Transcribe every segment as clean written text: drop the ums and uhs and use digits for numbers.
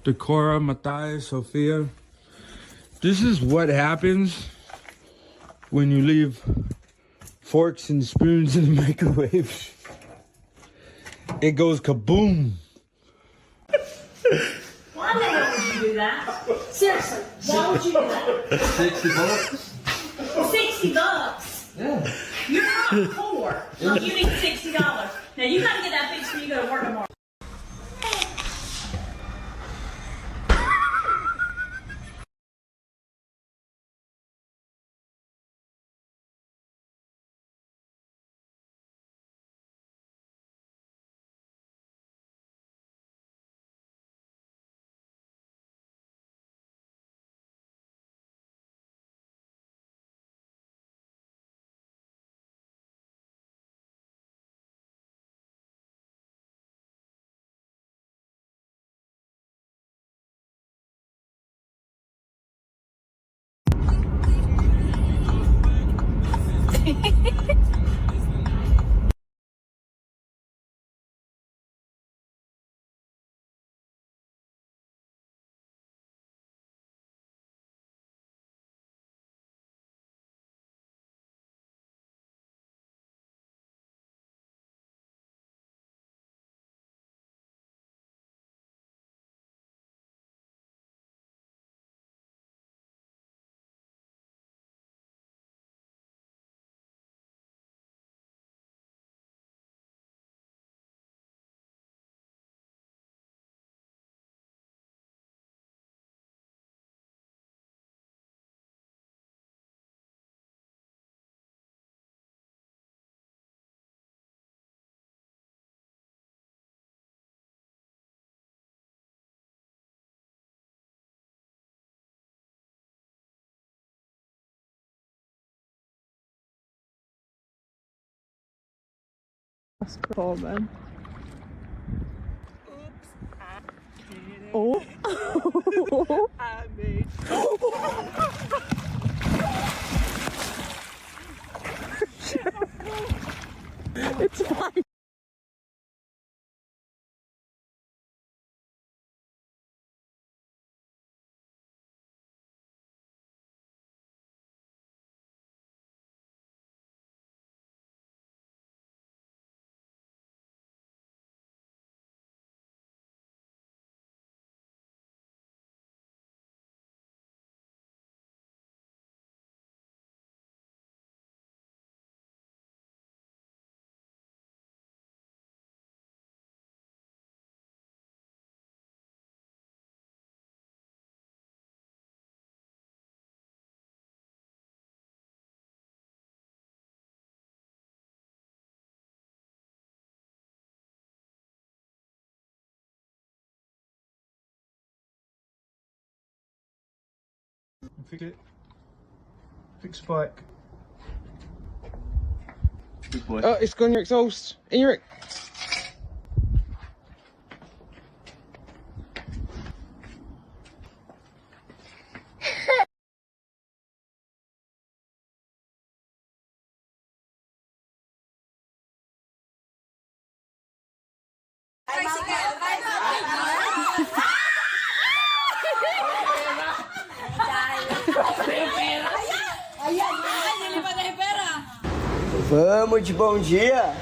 Decora, Matthias, Sophia. This is what happens when you leave forks and spoons in the microwave. It goes kaboom. Why the hell would you do that? Seriously, why would you do that? 60 bucks. $60. Yeah. You're not poor. So you need $60. Now you gotta get that fixed before you go to work tomorrow. That's cool, man. Oh. I made. It's fine. Fix it. Fix spike. Good boy. Oh, it's gone your exhaust. In your... Vamos de bom dia!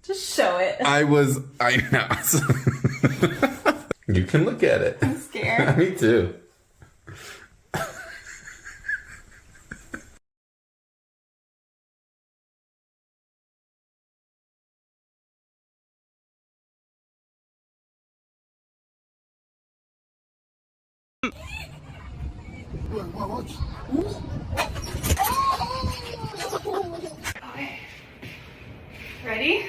Just show it. I know. You can look at it. I'm scared. Me too. Ready,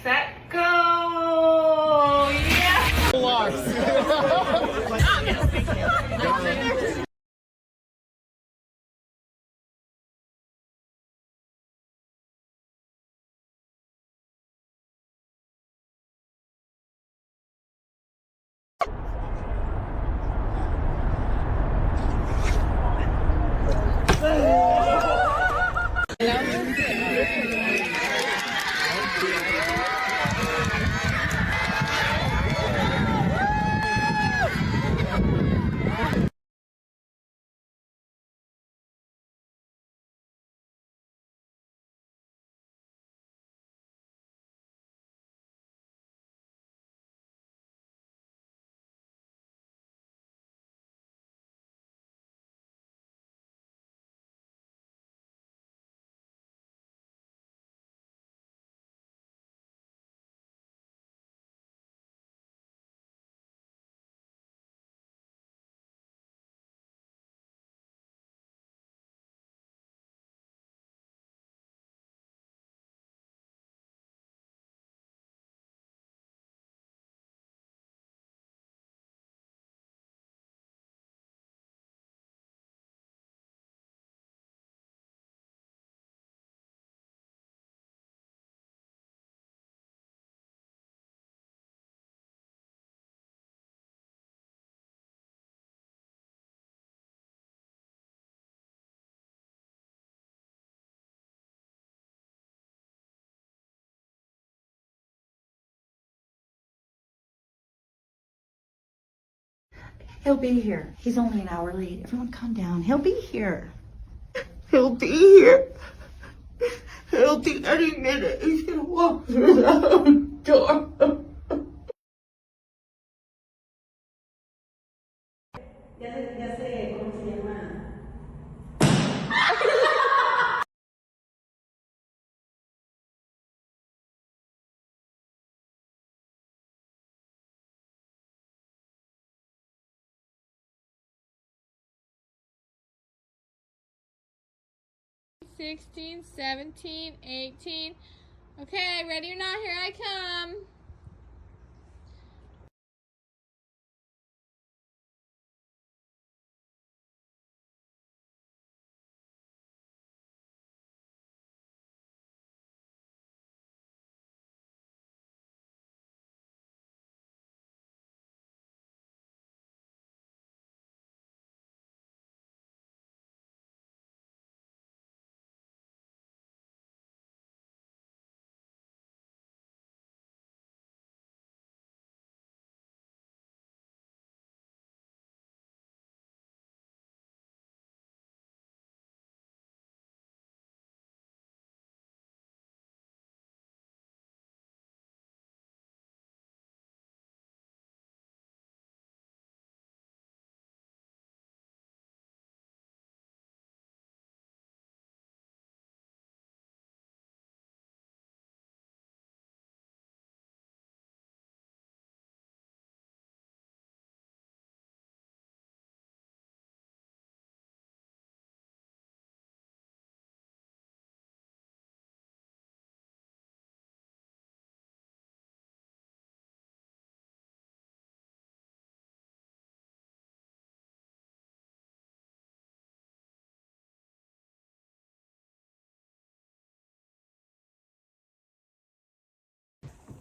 set, go! Yeah! He'll be here. He's only an hour late. Everyone calm down. He'll be here. He'll be here. He'll be any minute. He's gonna walk through the door. $16, $17, $18. Okay, ready or not, here I come.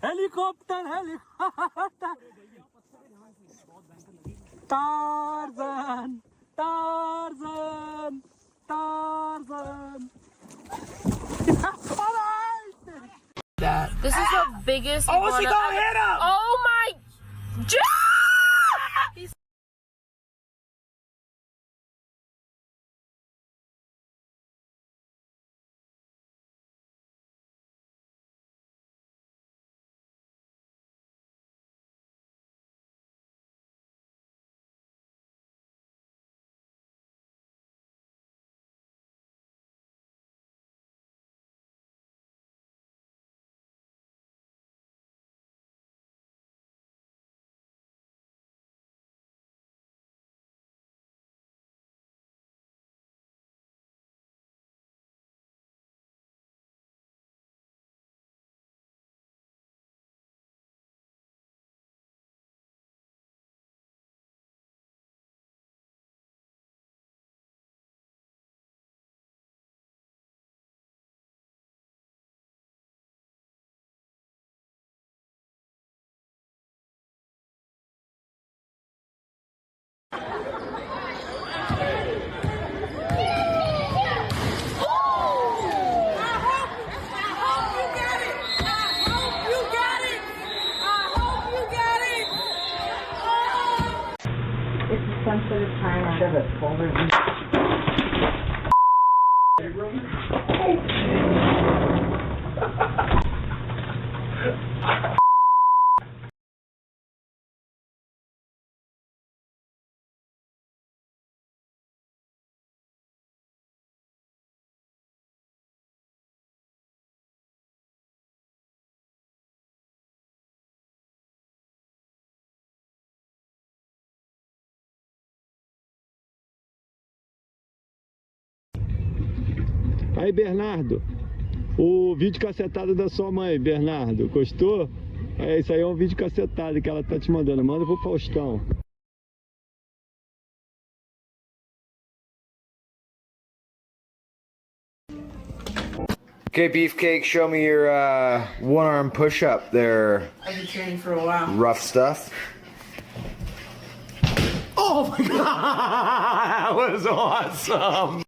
Helicopter, helicopter. Tarzan, Tarzan, Tarzan. This is the biggest. Oh, she gonna hit him! Oh my. sensitive timer. Aí, Bernardo, o vídeo cacetado da sua mãe, Bernardo, gostou? É, isso aí é um vídeo cacetado que ela tá te mandando. Manda pro Faustão. Okay, Beefcake, show me your one-arm push-up there. I've been training for a while. Rough stuff. Oh my God, that was awesome.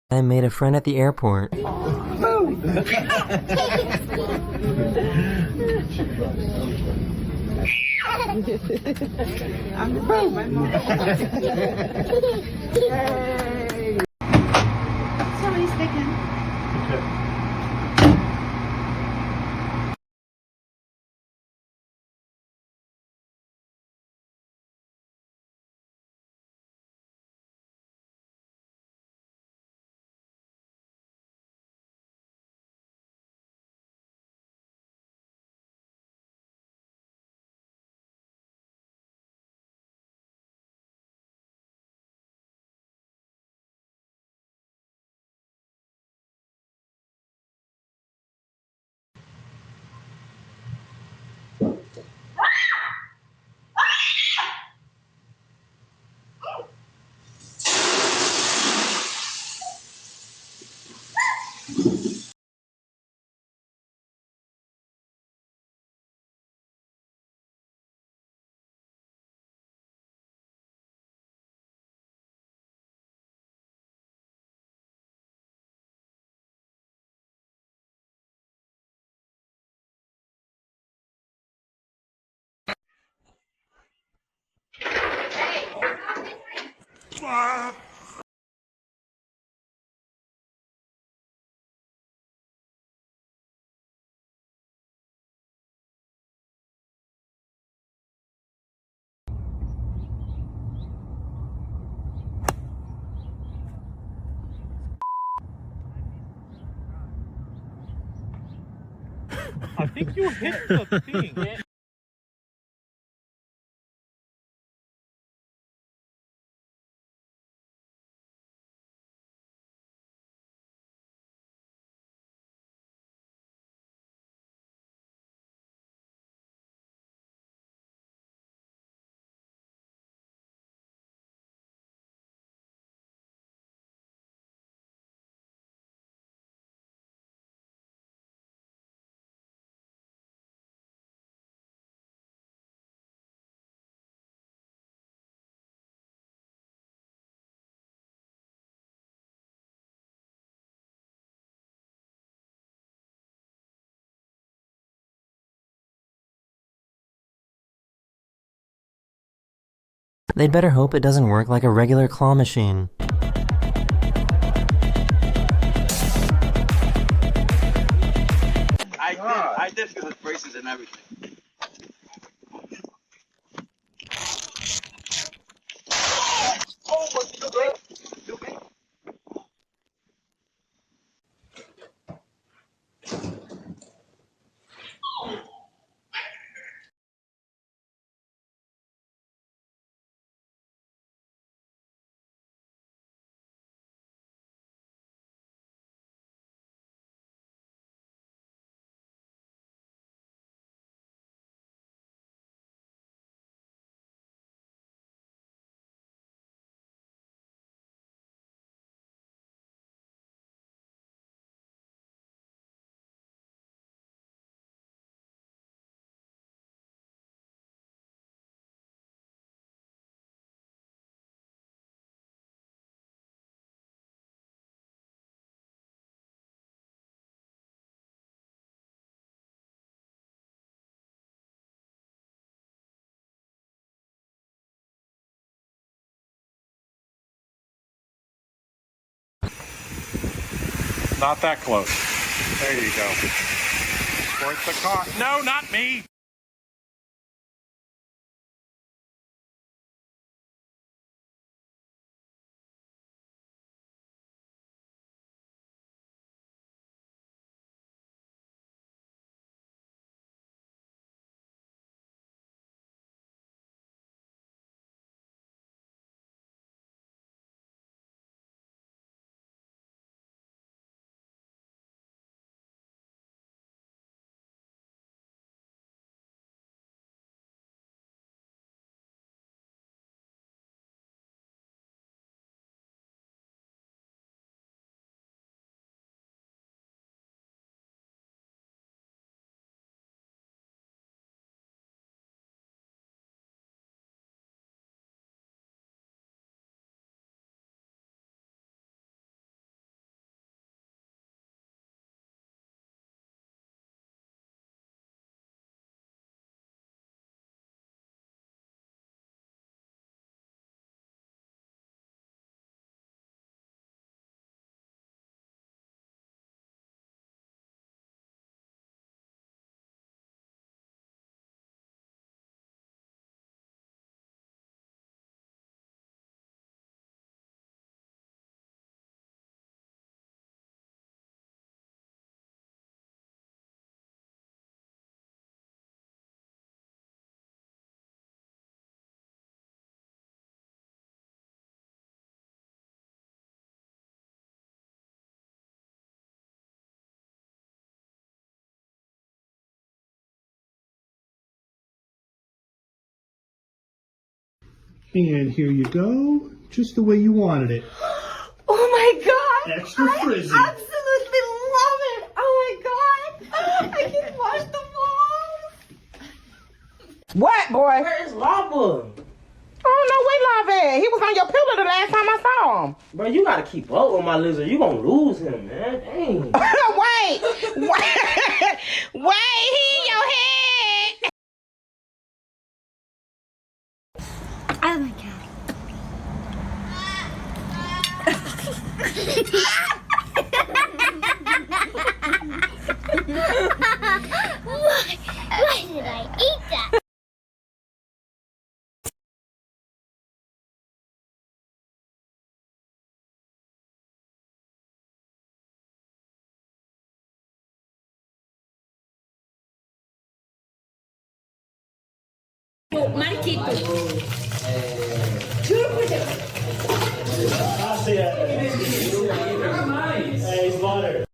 I made a friend at the airport. Somebody's thinking. I think you hit the thing. they'd better hope it doesn't work like a regular claw machine. I did feel his braces and everything. Not that close. There you go. Squirt the car. No, not me. And here you go. Just the way you wanted it. Oh my god! Extra frizzy. I absolutely love it! Oh my god! I can wash the walls! What, boy? Where is Lava? I don't know where Lava at. He was on your pillow the last time I saw him. Bro, you gotta keep up with my lizard. You gonna lose him, man. Dang. Wait! Wait, he in your head! Oh my god. Why did I eat that? Marquito. Hey, Slaughter.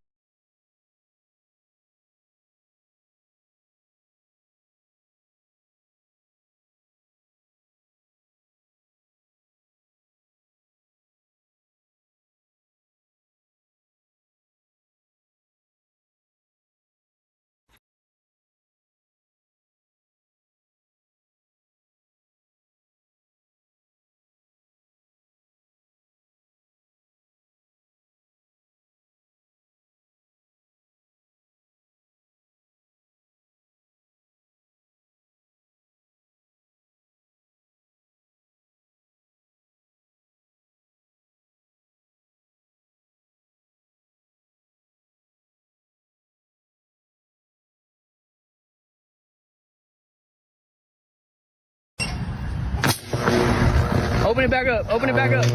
Open it back up. Open it back up.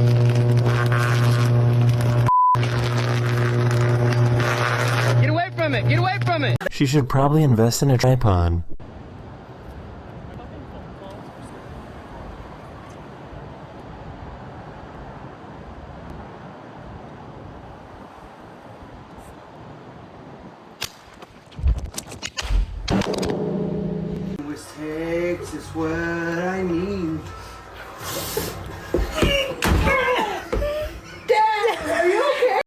Get away from it. Get away from it. She should probably invest in a tripod. West Texas, what I need. Dad, are you okay?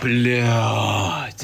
Блядь.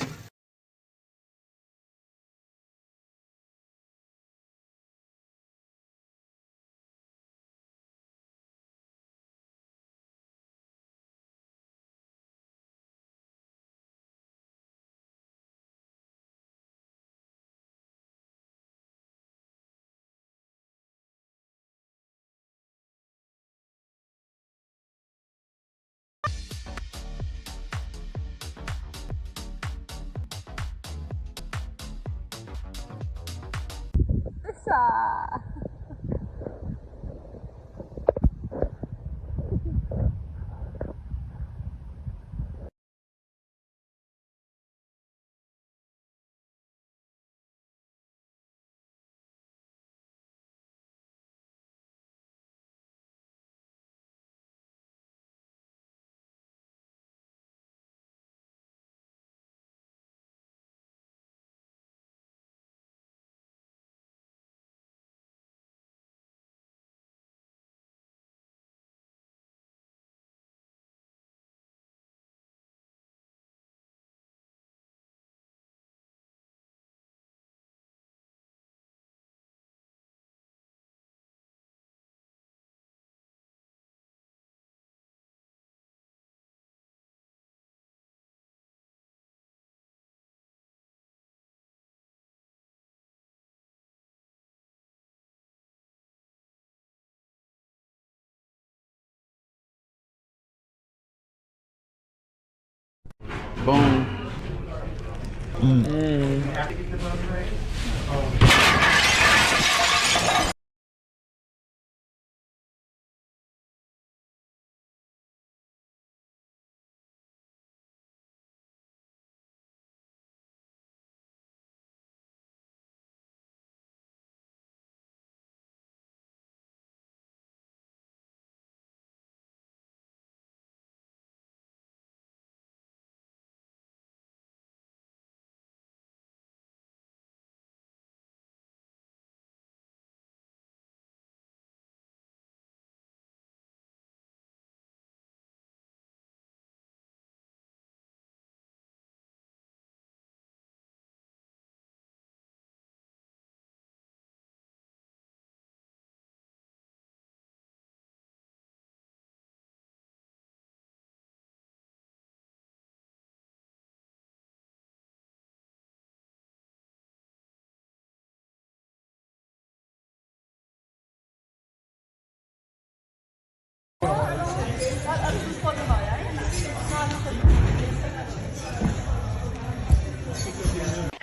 Boom.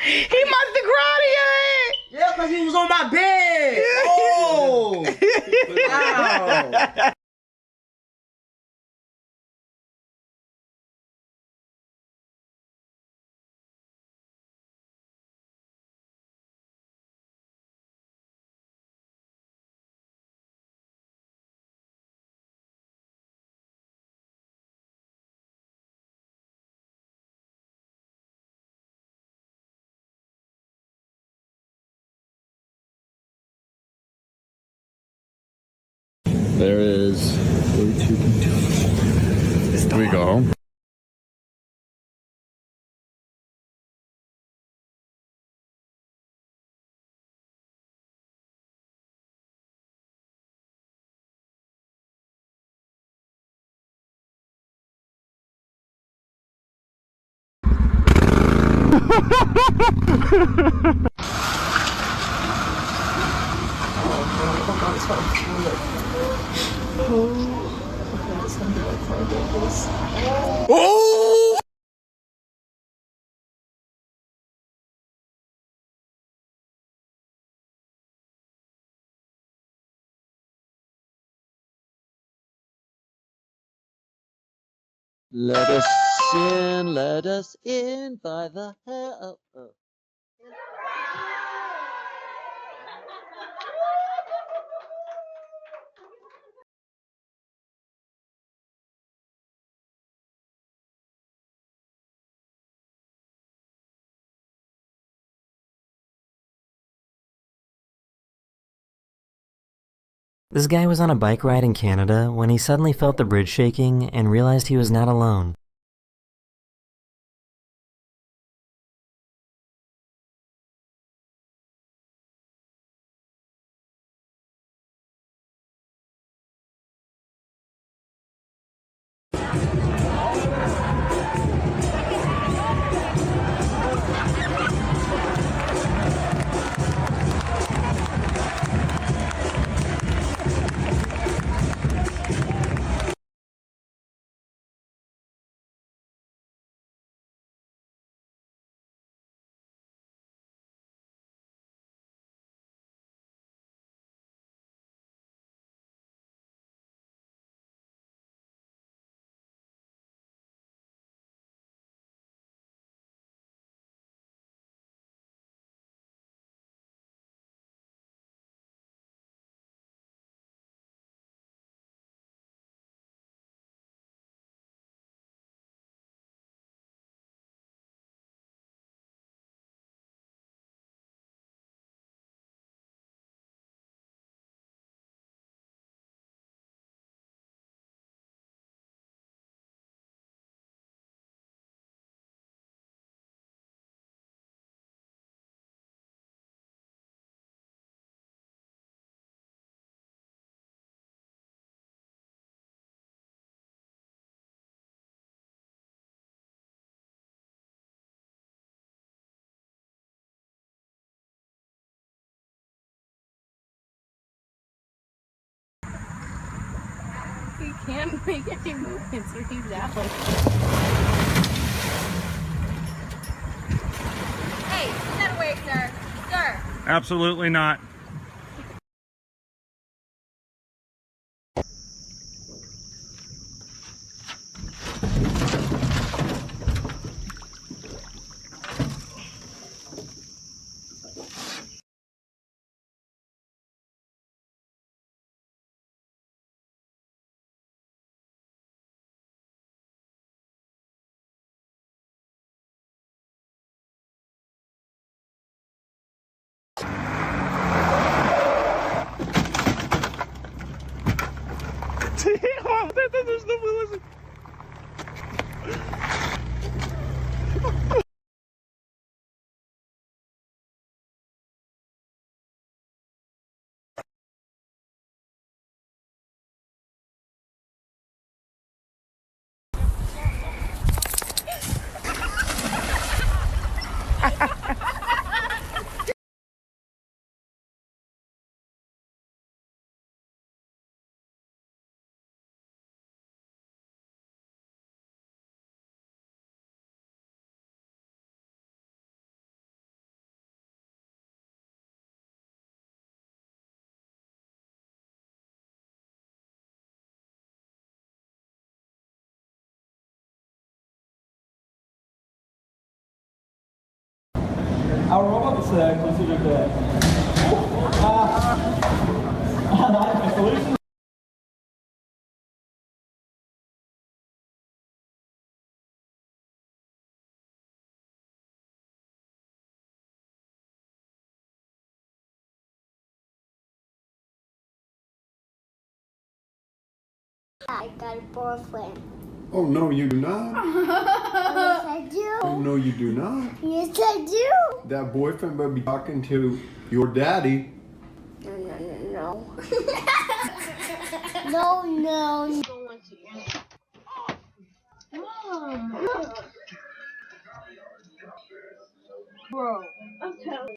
He must have cried here. Yeah, because he was on my bed. Oh. Wow. There is. Do we go home? Oh! Let us in by the hell. Oh. This guy was on a bike ride in Canada when he suddenly felt the bridge shaking and realized he was not alone. He can't make any movements or he's out. Hey, put that away, sir. Sir. Absolutely not. Hijo, no puedo hacer. Our robot is considered a solution. I got a boyfriend. Oh, no, you do not. Yes, I do. Oh, no, you do not. Yes, I do. That boyfriend better be talking to your daddy. No. No, no. Bro, I'm telling you.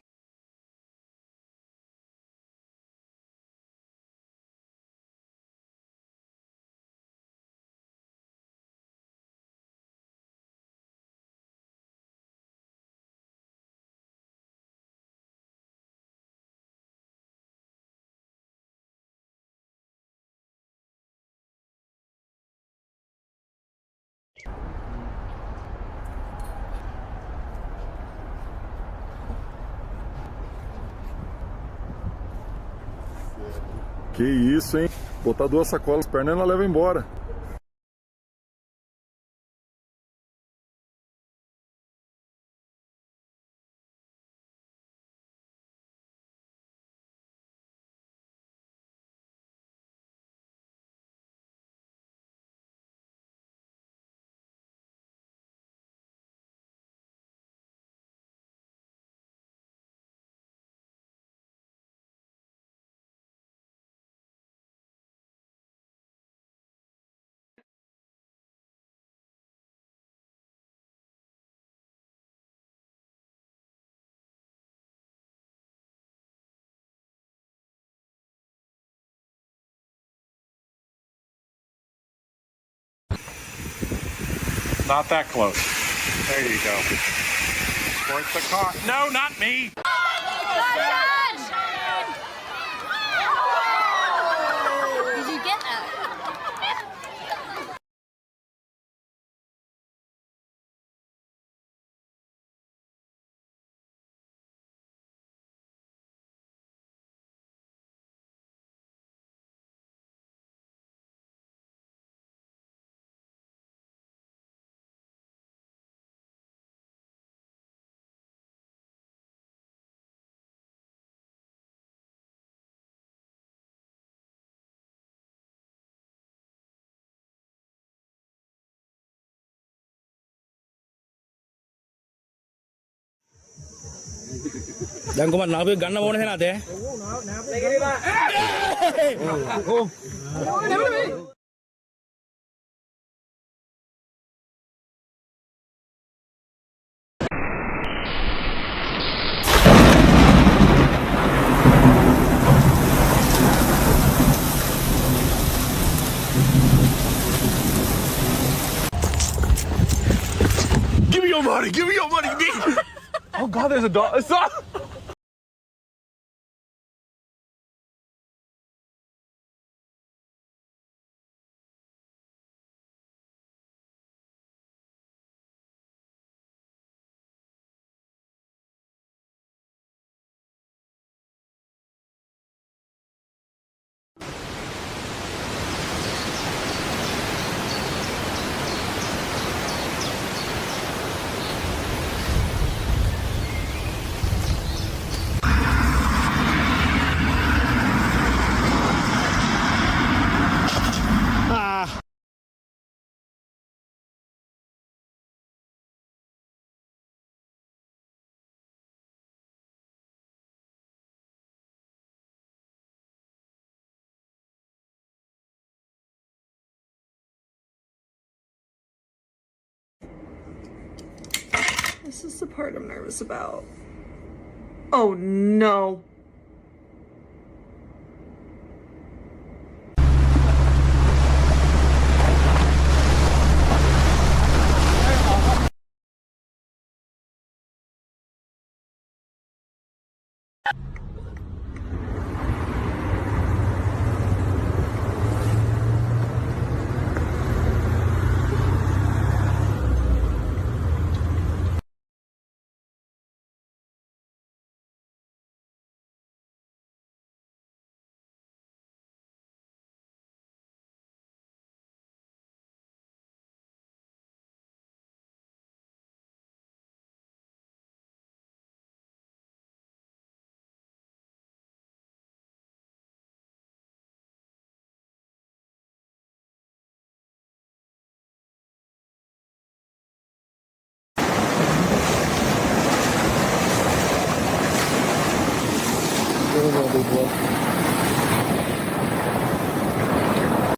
Que isso, hein? Botar 2 sacolas nas pernas e ela leva embora. Not that close. There you go. Squirt the car. No, not me. Did you get that? Dan ko man nabi ganna mo na natin. Give me your money! Give me your money! Oh God, there's a dog. This is the part I'm nervous about. Oh no.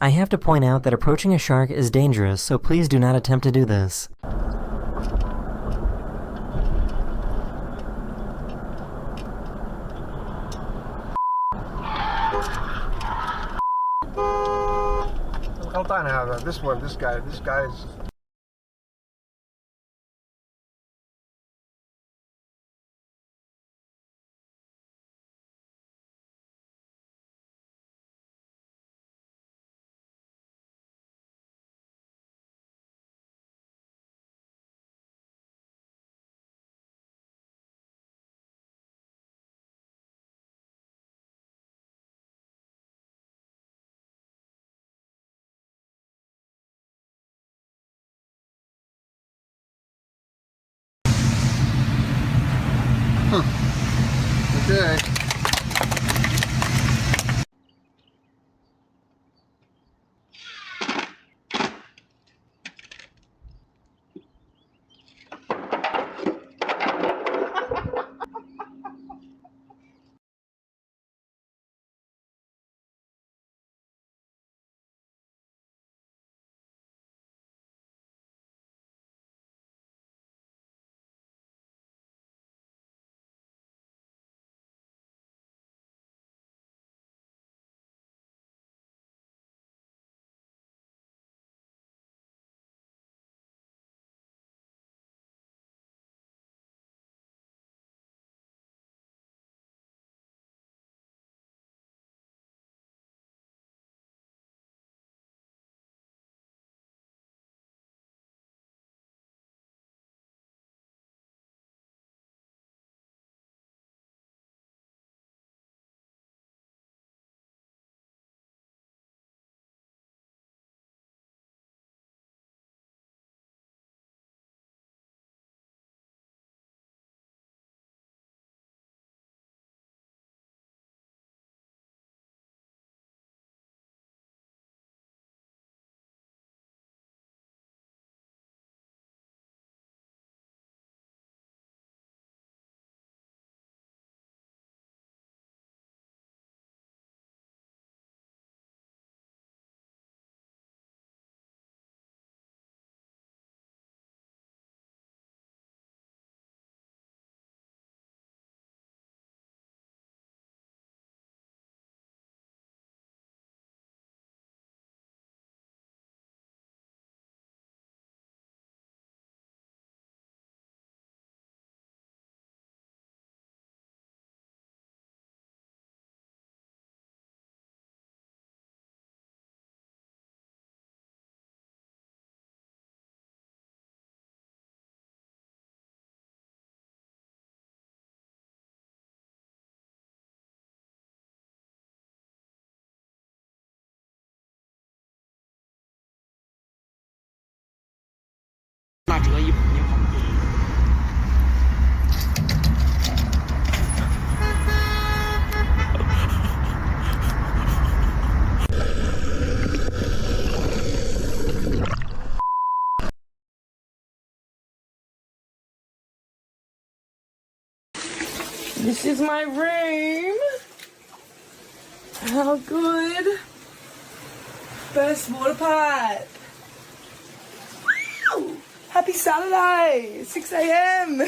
I have to point out that approaching a shark is dangerous, so please do not attempt to do this. This guy's... Okay. This is my room. How good. First water pipe. Wow! Happy Saturday, 6 a.m.